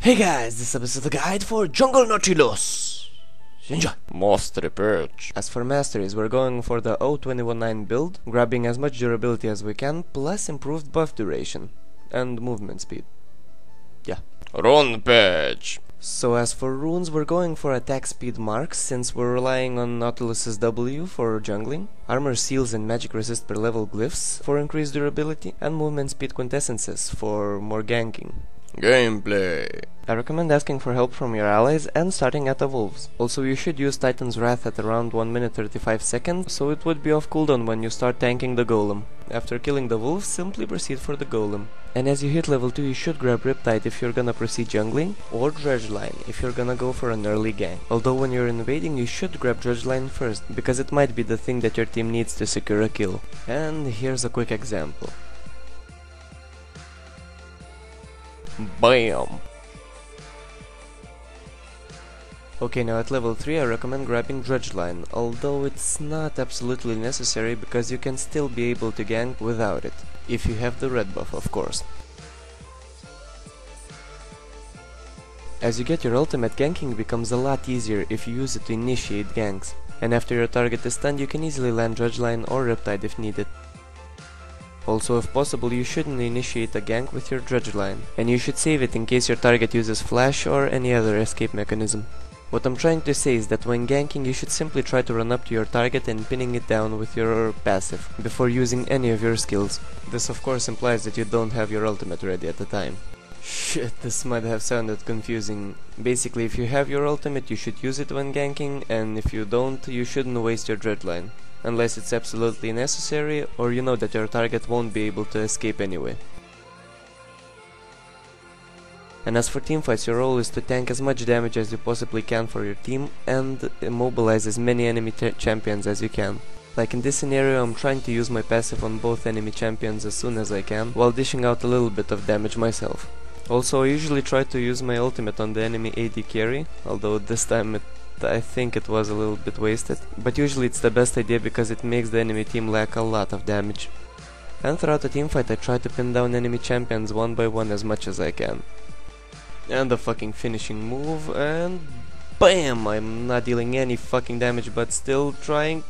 Hey guys, this episode is the guide for Jungle Nautilus. Enjoy! Mastery perch. As for masteries, we're going for the 0.21.9 build, grabbing as much durability as we can, plus improved buff duration and movement speed. Yeah. Rune perch. So as for runes, we're going for attack speed marks, since we're relying on Nautilus's W for jungling, armor seals and magic resist per level glyphs for increased durability, and movement speed quintessences for more ganking. Gameplay. I recommend asking for help from your allies and starting at the wolves. Also, you should use Titan's Wrath at around 1 minute 35 seconds, so it would be off cooldown when you start tanking the golem. After killing the wolves, simply proceed for the golem. And as you hit level 2, you should grab Riptide if you're gonna proceed jungling, or Dredgeline if you're gonna go for an early gank. Although when you're invading, you should grab Dredgeline first, because it might be the thing that your team needs to secure a kill. And here's a quick example. Bam. Okay, now at level 3 I recommend grabbing Dredgeline, although it's not absolutely necessary because you can still be able to gank without it, if you have the red buff, of course. As you get your ultimate, ganking becomes a lot easier if you use it to initiate ganks, and after your target is stunned you can easily land Dredgeline or Riptide if needed. Also, if possible, you shouldn't initiate a gank with your Dredgeline, and you should save it in case your target uses flash or any other escape mechanism. What I'm trying to say is that when ganking, you should simply try to run up to your target and pinning it down with your passive, before using any of your skills. This of course implies that you don't have your ultimate ready at the time. Shit, this might have sounded confusing. Basically, if you have your ultimate, you should use it when ganking, and if you don't, you shouldn't waste your Dredgeline. Unless it's absolutely necessary, or you know that your target won't be able to escape anyway. And as for teamfights, your role is to tank as much damage as you possibly can for your team and immobilize as many enemy champions as you can. Like in this scenario, I'm trying to use my passive on both enemy champions as soon as I can, while dishing out a little bit of damage myself. Also, I usually try to use my ultimate on the enemy AD carry, although this time I think it was a little bit wasted, but usually it's the best idea because it makes the enemy team lack a lot of damage. And throughout the teamfight I try to pin down enemy champions one by one as much as I can. And the fucking finishing move, and BAM! I'm not dealing any fucking damage, but still trying.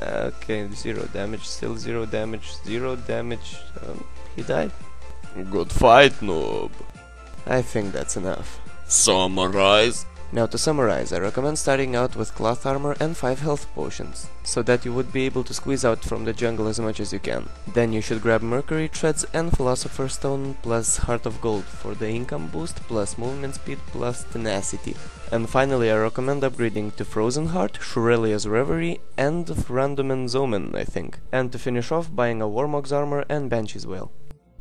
Okay, 0 damage, still 0 damage, 0 damage. He died? Good fight, noob. I think that's enough. Summarize. Now to summarize, I recommend starting out with cloth armor and 5 health potions, so that you would be able to squeeze out from the jungle as much as you can. Then you should grab Mercury Treads and Philosopher's Stone plus Heart of Gold for the income boost, plus movement speed, plus tenacity. And finally I recommend upgrading to Frozen Heart, Shurelia's Reverie, and Randoman's Omen, I think. And to finish off, buying a Warmog's Armor and Banshee's Wail.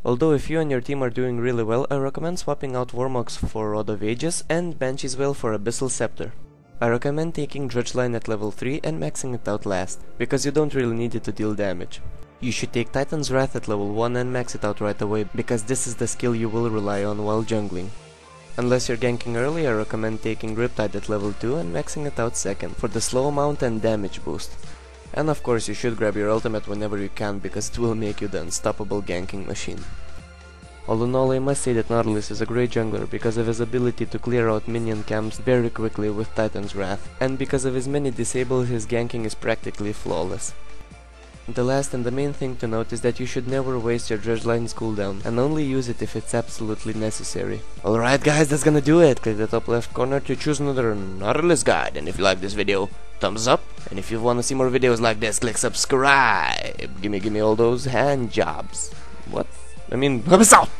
Although if you and your team are doing really well, I recommend swapping out Warmog's for Rod of Ages and Banshee's Wail for Abyssal Scepter. I recommend taking Dredgeline at level 3 and maxing it out last, because you don't really need it to deal damage. You should take Titan's Wrath at level 1 and max it out right away, because this is the skill you will rely on while jungling. Unless you're ganking early, I recommend taking Riptide at level 2 and maxing it out second, for the slow amount and damage boost. And of course you should grab your ultimate whenever you can, because it will make you the unstoppable ganking machine. All in all, I must say that Nautilus is a great jungler because of his ability to clear out minion camps very quickly with Titan's Wrath, and because of his many disables, his ganking is practically flawless. The last and the main thing to note is that you should never waste your Dredgeline's cooldown, and only use it if it's absolutely necessary. Alright guys, that's gonna do it. Click the top left corner to choose another Nautilus guide, and if you like this video, thumbs up, and if you wanna see more videos like this, click subscribe. Gimme all those hand jobs. What? I mean, Hubis out!